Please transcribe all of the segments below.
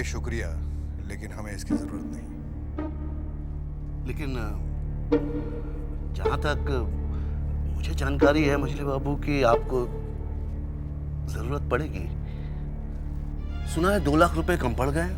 शुक्रिया, लेकिन हमें इसकी जरूरत नहीं। लेकिन जहां तक मुझे जानकारी है मछली बाबू की आपको जरूरत पड़ेगी। सुना है 2 लाख रुपए कम पड़ गए।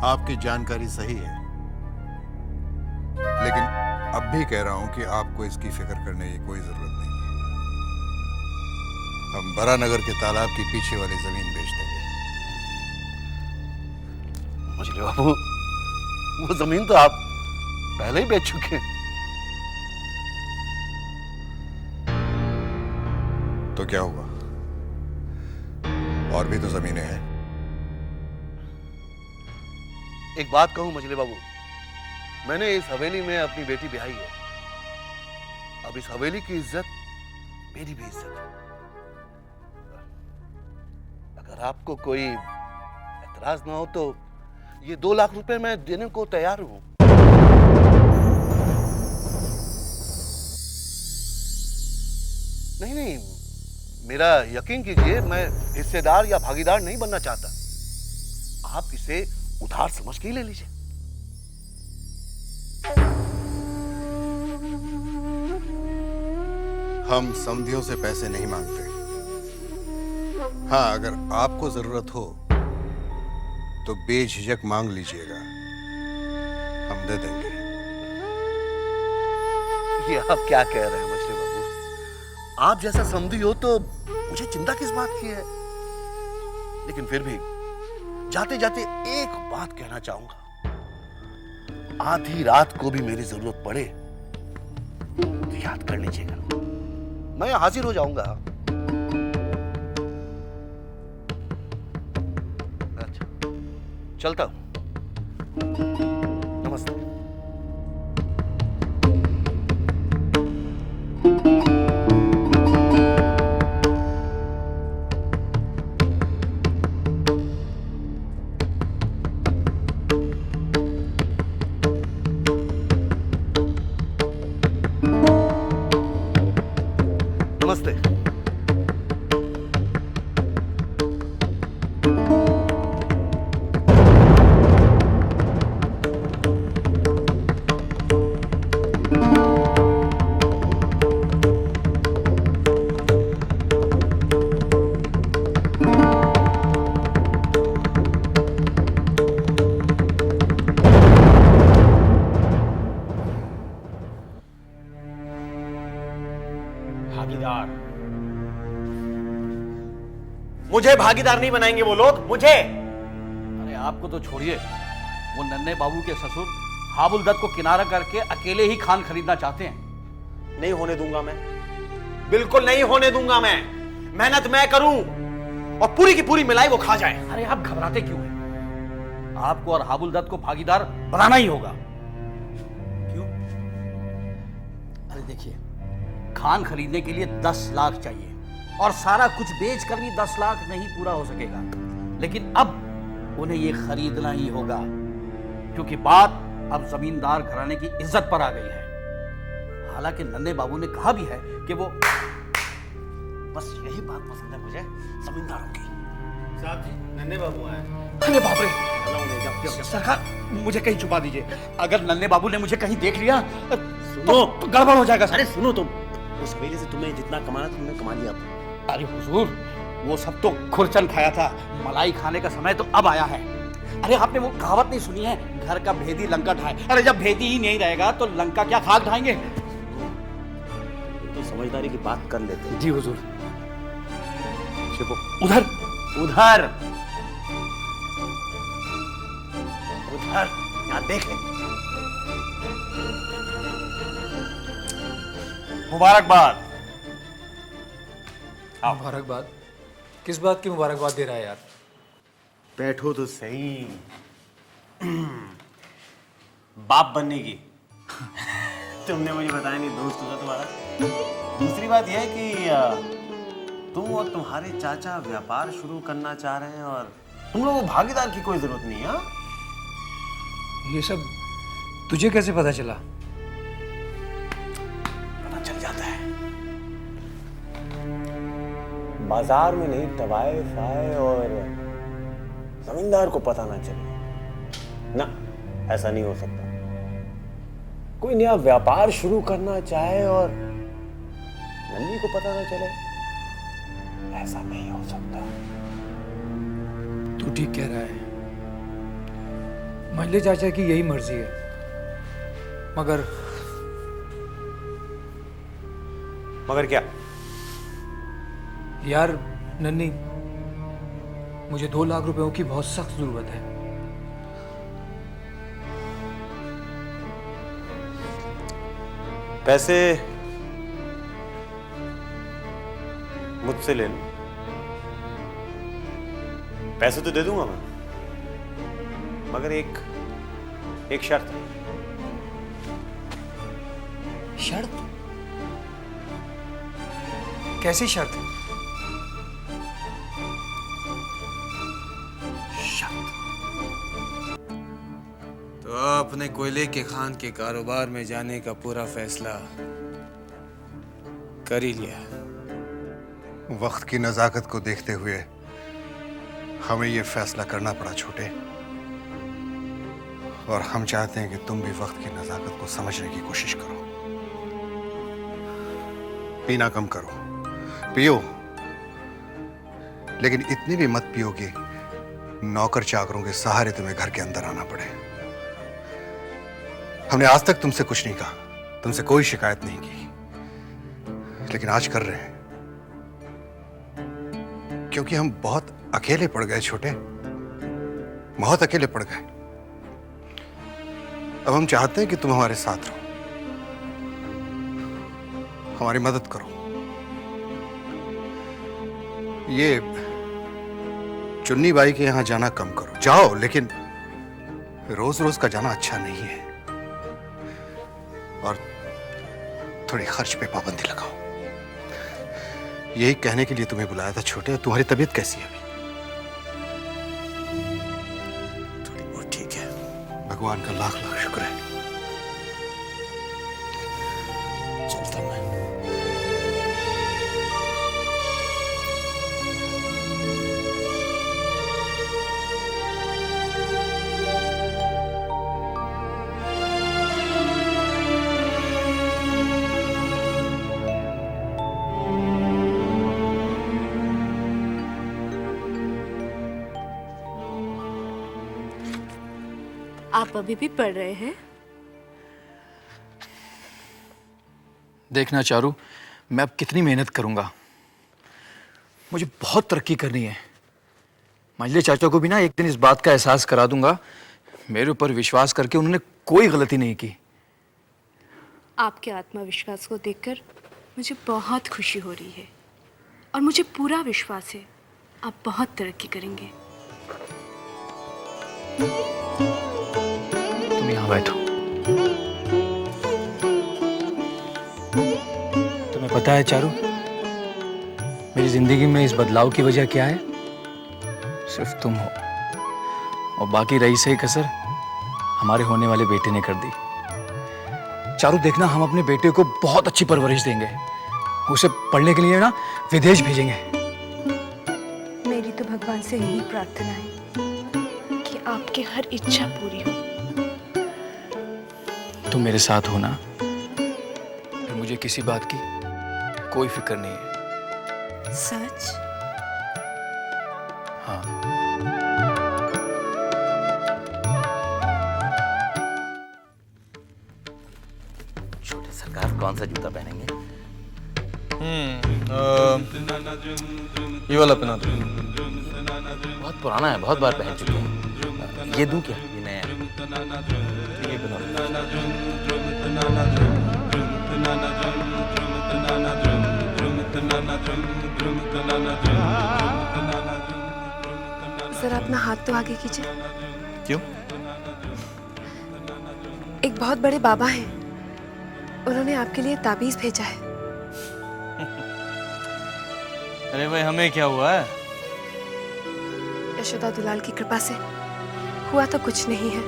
आपकी जानकारी सही है, लेकिन अब भी कह रहा हूं कि आपको इसकी फिक्र करने की कोई जरूरत नहीं है। हम बरानगर के तालाब के पीछे वाली जमीन बेच देंगे। मछली बाबू, वो जमीन तो आप पहले ही बेच चुके हैं। तो क्या हुआ, और भी तो जमीनें हैं। एक बात कहूं मछली बाबू, मैंने इस हवेली में अपनी बेटी ब्याही है। अब इस हवेली की इज्जत मेरी भी इज्जत है। अगर आपको कोई एतराज ना हो तो ये 2 लाख रुपए मैं देने को तैयार हूं। नहीं नहीं, मेरा यकीन कीजिए, मैं हिस्सेदार या भागीदार नहीं बनना चाहता। आप इसे उधार समझ के ही ले लीजिए। हम समधियों से पैसे नहीं मांगते। हाँ, अगर आपको जरूरत हो तो बेझिझक मांग लीजिएगा, हम दे देंगे। ये आप क्या कह रहे हैं मछली बाबू? आप जैसा समधी हो तो मुझे चिंता किस बात की है? लेकिन फिर भी जाते जाते एक बात कहना चाहूंगा। आधी रात को भी मेरी जरूरत पड़े तो याद कर लीजिएगा, मैं हाजिर हो जाऊंगा। अच्छा, चलता हूं। नमस्ते। नमस्ते। भागीदार? मुझे भागीदार नहीं बनाएंगे वो लोग, मुझे। अरे आपको तो छोड़िए, वो नन्हे बाबू के ससुर हाबुल दत्त को किनारा करके अकेले ही खान खरीदना चाहते हैं। नहीं होने दूंगा मैं, बिल्कुल नहीं होने दूंगा मैं। मेहनत मैं करूं और पूरी की पूरी मिलाई वो खा जाए। अरे आप घबराते क्यों हैं? आपको और हाबुल दत्त को भागीदार बनाना ही होगा। क्यों? अरे देखिए, खान खरीदने के लिए 10 लाख चाहिए और सारा कुछ बेचकर भी 10 लाख नहीं पूरा हो सकेगा। लेकिन अब उन्हें यह खरीदना ही होगा, क्योंकि बात अब जमींदार घराने की इज्जत पर आ गई है। हालांकि नन्हे बाबू ने कहा भी है कि वो, बस यही बात पसंद है मुझे जमींदारों की। साहब जी, नन्हे बाबू आए। अरे बाप रे, सरकार मुझे कहीं छुपा दीजिए। अगर नन्हे बाबू ने मुझे कहीं देख लिया तो गड़बड़ हो जाएगा। अरे सुनो तुम, उस हवेली से तुम्हें जितना कमाना तुमने कमा लिया। अरे हुजूर, वो सब तो खुरचन खाया था, मलाई खाने का समय तो अब आया है। अरे आपने वो कहावत नहीं सुनी है, घर का भेदी लंका ढाए? अरे जब भेदी ही नहीं रहेगा तो लंका क्या खाक ढाएंगे? तो समझदारी की बात कर लेते हैं। जी हुजूर। छिपो उधर उधर उधर, यहाँ देखें। मुबारकबाद। मुबारकबाद? किस बात की मुबारकबाद दे रहा है यार? बैठो तो सही। बाप बनने की तुमने मुझे बताया नहीं, दोस्त होगा तुम्हारा। दूसरी बात यह है कि तुम और तुम्हारे चाचा व्यापार शुरू करना चाह रहे हैं और तुम लोगों को भागीदार की कोई जरूरत नहीं है। हाँ? ये सब तुझे कैसे पता चला? पता चल जाता है। बाजार में नहीं, तवाइफ आए और जमींदार को पता ना चले। ना, ऐसा नहीं हो सकता। कोई नया व्यापार शुरू करना चाहे और नन्ही को पता ना चले, ऐसा नहीं हो सकता। तू ठीक कह रहा है। मंजले चाचा की यही मर्जी है, मगर क्या? यार नन्ही, मुझे 2 लाख रुपयों की बहुत सख्त जरूरत है। पैसे मुझसे ले लो, पैसे तो दे दूंगा मैं, मगर एक शर्त है। शर्त? कैसी शर्त? तो आपने कोयले के खान के कारोबार में जाने का पूरा फैसला कर ही लिया है। वक्त की नजाकत को देखते हुए हमें ये फैसला करना पड़ा छोटे, और हम चाहते हैं कि तुम भी वक्त की नजाकत को समझने की कोशिश करो। पीना कम करो, पियो, लेकिन इतनी भी मत पियो कि नौकर चाकरों के सहारे तुम्हें घर के अंदर आना पड़े। हमने आज तक तुमसे कुछ नहीं कहा, तुमसे कोई शिकायत नहीं की, लेकिन आज कर रहे हैं क्योंकि हम बहुत अकेले पड़ गए छोटे, बहुत अकेले पड़ गए। अब हम चाहते हैं कि तुम हमारे साथ रहो, हमारी मदद करो। ये चुन्नी बाई के यहां जाना कम करो, जाओ, लेकिन रोज रोज का जाना अच्छा नहीं है, और थोड़ी खर्च पे पाबंदी लगाओ। यही कहने के लिए तुम्हें बुलाया था छोटे। तुम्हारी तबीयत कैसी है अभी? थोड़ी बहुत ठीक है। भगवान का लाख लाख शुक्र है। चलता मैं। आप अभी भी पढ़ रहे हैं? देखना चारू, मैं अब कितनी मेहनत करूंगा। मुझे बहुत तरक्की करनी है। मंजले चाचा को भी ना एक दिन इस बात का एहसास करा दूंगा, मेरे ऊपर विश्वास करके उन्होंने कोई गलती नहीं की। आपके आत्मविश्वास को देखकर मुझे बहुत खुशी हो रही है, और मुझे पूरा विश्वास है आप बहुत तरक्की करेंगे। तुम यहाँ बैठो। तुम्हें पता है चारू, मेरी जिंदगी में इस बदलाव की वजह क्या है? सिर्फ तुम हो, और बाकी रही सही कसर हमारे होने वाले बेटे ने कर दी। चारू देखना, हम अपने बेटे को बहुत अच्छी परवरिश देंगे, उसे पढ़ने के लिए ना विदेश भेजेंगे। मेरी तो भगवान से यही प्रार्थना है कि आपकी हर इच्छा पूरी हो। तुम मेरे साथ हो ना, फिर मुझे किसी बात की कोई फिक्र नहीं है। सच? हाँ। छोटे सरकार कौन सा जूता पहनेंगे? ये वाला पहना दो। बहुत पुराना है, बहुत बार पहन चुके हैं। ये दूं क्या? ये नया है। ये पहना जरा अपना हाथ तो आगे कीजिए। क्यों? एक बहुत बड़े बाबा हैं, उन्होंने आपके लिए ताबीज भेजा है। अरे भाई, हमें क्या हुआ है? यशोदा दुलाल की कृपा से हुआ तो कुछ नहीं है,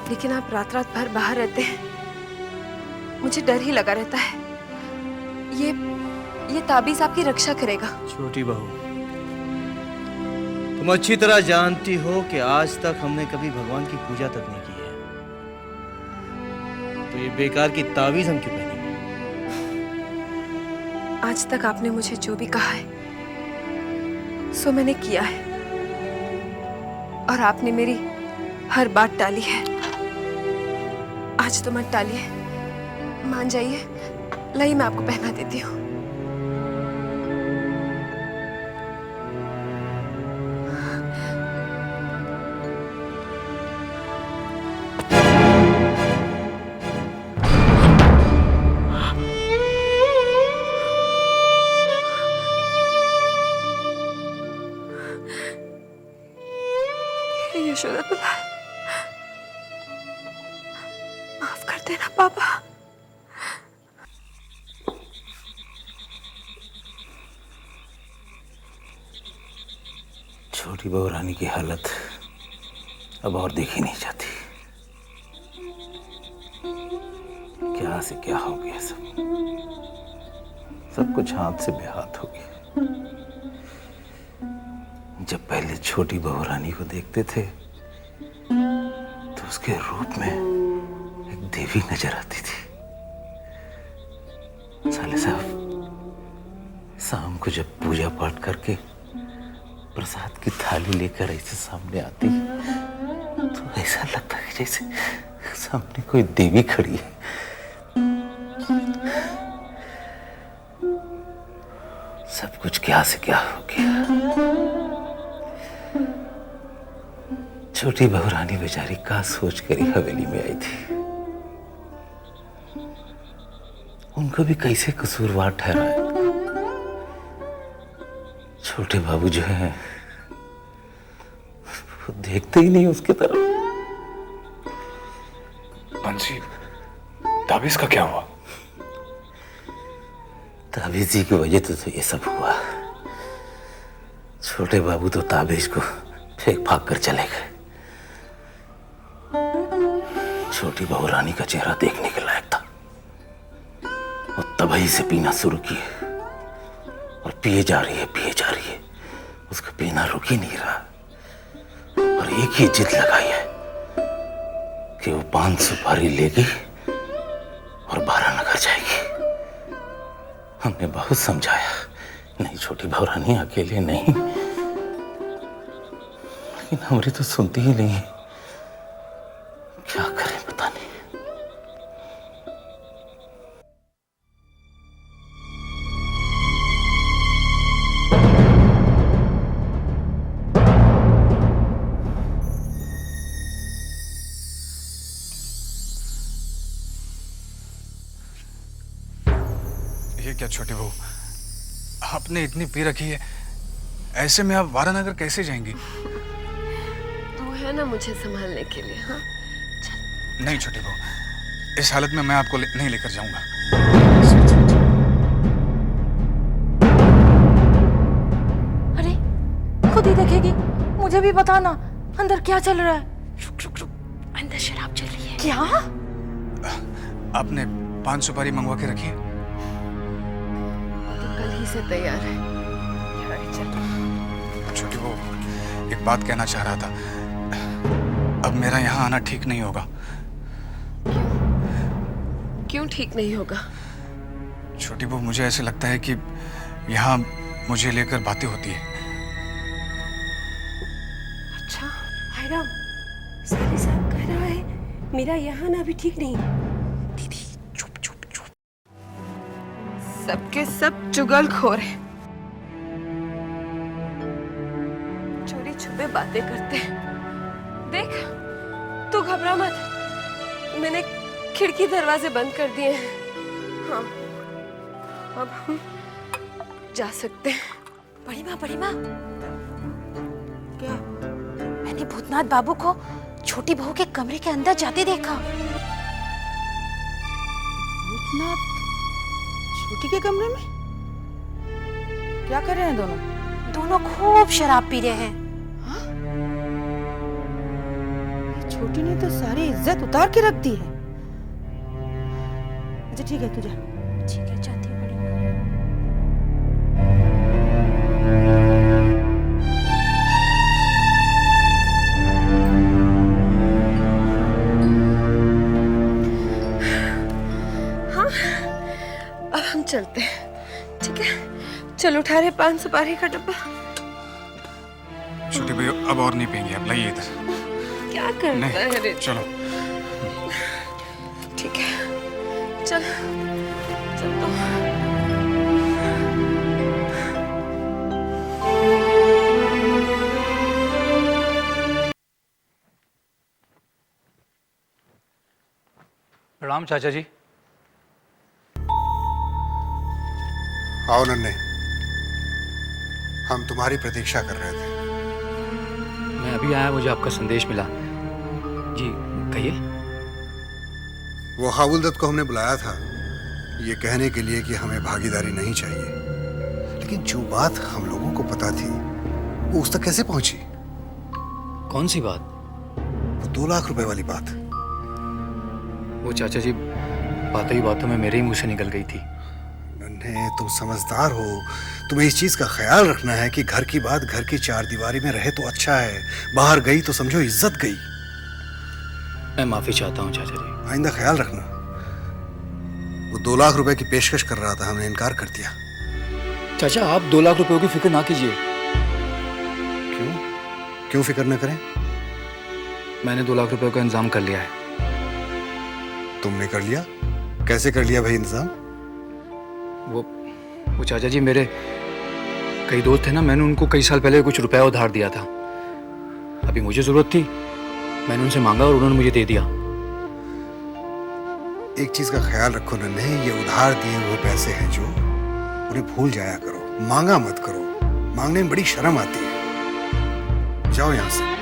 लेकिन आप रात रात भर बाहर रहते हैं, मुझे डर ही लगा रहता है। ये ताबीज आपकी रक्षा करेगा। छोटी बहू, तुम अच्छी तरह जानती हो कि आज तक हमने कभी भगवान की पूजा तक नहीं की है, तो ये बेकार की तावीज हम क्यों पहनेंगे? आज तक आपने मुझे जो भी कहा है सो मैंने किया है, और आपने मेरी हर बात टाली है। आज तो मत टालिए, मान जाइए। लाइए मैं आपको पहना देती हूँ। यशोदा दुलार, माफ कर देना पापा। छोटी बहू रानी की हालत अब और देखी नहीं जाती। क्या से क्या हो गया, सब कुछ हाथ से बेहाथ हो गया। जब पहले छोटी बहू रानी को देखते थे तो उसके रूप में एक देवी नजर आती थी। साले साहब शाम को जब पूजा पाठ करके प्रसाद की थाली लेकर ऐसे सामने आती तो ऐसा लगता है जैसे सामने कोई देवी खड़ी है। सब कुछ क्या से क्या हो गया। छोटी बहू रानी बेचारी का सोच कर ही हवेली में आई थी। उनको भी कैसे कसूरवार ठहराया। छोटे बाबू जो है वो देखते ही नहीं उसकी तरफ। बंसी, ताबीज का क्या हुआ? ताबीज जी की वजह तो ये सब हुआ। छोटे बाबू तो ताबीज को फेंक फाक कर चले गए। छोटी बहू रानी का चेहरा देखने के लायक था। वो तभी से पीना शुरू किए और पिए जा रही है। उसका पीना रुक ही नहीं रहा और एक ही जिद लगाई है कि वो 5 सुपारी लेगी और 12 नगर जाएगी। हमने बहुत समझाया, नहीं छोटी बहू रानी अकेले नहीं, लेकिन हमारी तो सुनती ही नहीं। क्या करें पता नहीं। ये क्या छोटी बहू, आपने इतनी पी रखी है, ऐसे में आप वारानगर कैसे जाएंगी? तू है ना मुझे संभालने के लिए। हाँ नहीं छोटी बहू, इस हालत में मैं आपको नहीं लेकर जाऊंगा। अरे खुद ही देखेगी, मुझे भी बताना अंदर क्या चल रहा है। रुक अंदर शराब चल रही है। क्या? आपने 5 सुपारी मंगवा के रखी है? तो कल ही से तैयार है। छोटी बहू, एक बात कहना चाह रहा था। अब मेरा यहाँ आना ठीक नहीं होगा। क्यों ठीक नहीं होगा? छोटी बहू, मुझे ऐसे लगता है कि यहाँ मुझे लेकर बातें होती है। अच्छा हैराम, साली साहब कह रहा है मेरा यहाँ ना भी ठीक नहीं। दीदी चुप। सबके सब चुगलखोर हैं, चोरी छुपे बातें करते हैं। देख तू घबरा मत, मैंने खिड़की दरवाजे बंद कर दिए हैं। हाँ अब हम जा सकते हैं। बड़ी माँ क्या? मैंने भूतनाथ बाबू को छोटी बहू के कमरे के अंदर जाते देखा। भूतनाथ छोटी के कमरे में क्या कर रहे हैं दोनों? दोनों खूब शराब पी रहे हैं। हाँ? छोटी ने तो सारी इज्जत उतार के रख दी है। अच्छा ठीक है, तू जा। ठीक है, जाती हूँ बड़ी माँ। चलते हैं, ठीक है? चल उठा रहे 5 सुपारी का डब्बा। छोटे भाई अब और नहीं पियेंगे, अब लाइए इधर। क्या करता है रे? चलो ठीक है, चल चल तो। प्रणाम चाचा जी। आओ नन्हे, हम तुम्हारी प्रतीक्षा कर रहे थे। मैं अभी आया, मुझे आपका संदेश मिला। जी कहिए। वो हावुलदत्त को हमने बुलाया था ये कहने के लिए कि हमें भागीदारी नहीं चाहिए, लेकिन जो बात हम लोगों को पता थी वो उस तक कैसे पहुंची? कौन सी बात? वो 2 लाख रुपए वाली बात। वो चाचा जी बातों ही बातों में मेरे ही मुंह से निकल गई थी। नन्हे, तुम समझदार हो, तुम्हें इस चीज का ख्याल रखना है कि घर की बात घर की 4 दीवारी में रहे तो अच्छा है, बाहर गई तो समझो इज्जत गई। मैं माफी चाहता हूँ चाचा जी। आइंदा ख्याल रखना। वो 2 लाख रुपए की पेशकश कर रहा था, हमने इनकार कर दिया। चाचा आप 2 लाख रुपयों की फिक्र ना कीजिए। क्यों क्यों फिक्र न करें? मैंने 2 लाख रुपयों का इंतजाम कर लिया है। तुमने कर लिया? कैसे कर लिया भाई इंतजाम? वो चाचा जी मेरे कई दोस्त थे ना, मैंने उनको कई साल पहले कुछ रुपया उधार दिया था। अभी मुझे जरूरत थी, मैंने उनसे मांगा और उन्होंने मुझे दे दिया। एक चीज का ख्याल रखो नन्हे, ये उधार दिए हुए पैसे हैं जो, उन्हें भूल जाया करो, मांगा मत करो। मांगने में बड़ी शर्म आती है। जाओ यहां से।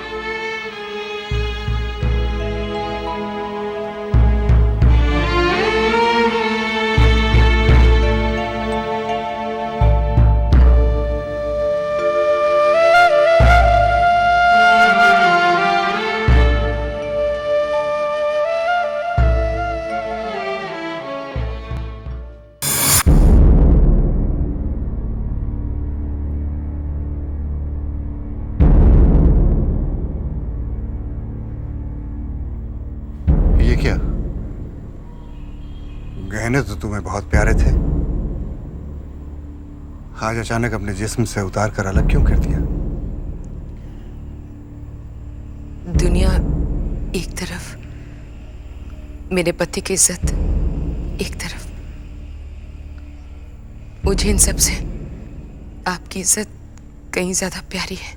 ये क्या? गहने तो तुम्हें बहुत प्यारे थे, आज अचानक अपने जिस्म से उतार कर अलग क्यों कर दिया? दुनिया एक तरफ, मेरे पति की इज्जत एक तरफ। मुझे इन सब से आपकी इज्जत कहीं ज्यादा प्यारी है।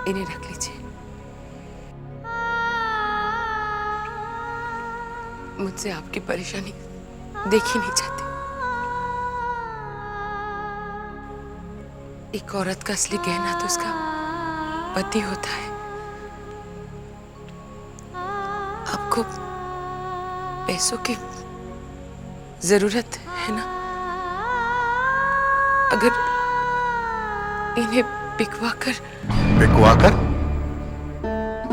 इन्हें रख लीजिए। मुझसे आपकी परेशानी देखी नहीं जाती। एक औरत का असली गहना तो उसका पति होता है। आपको पैसों की जरूरत है ना? अगर इन्हें बिकवा कर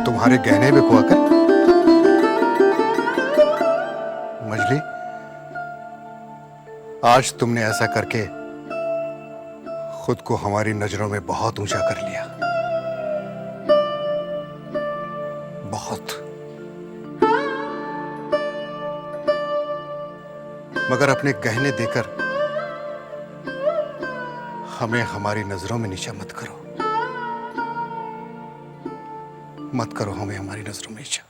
तुम्हारे गहने बिकवा कर? मजली, आज तुमने ऐसा करके खुद को हमारी नजरों में बहुत ऊंचा कर लिया, बहुत। मगर अपने गहने देकर हमें हमारी नजरों में नीचा मत करो, मत करो हमें हमारी नजरों में नीचा।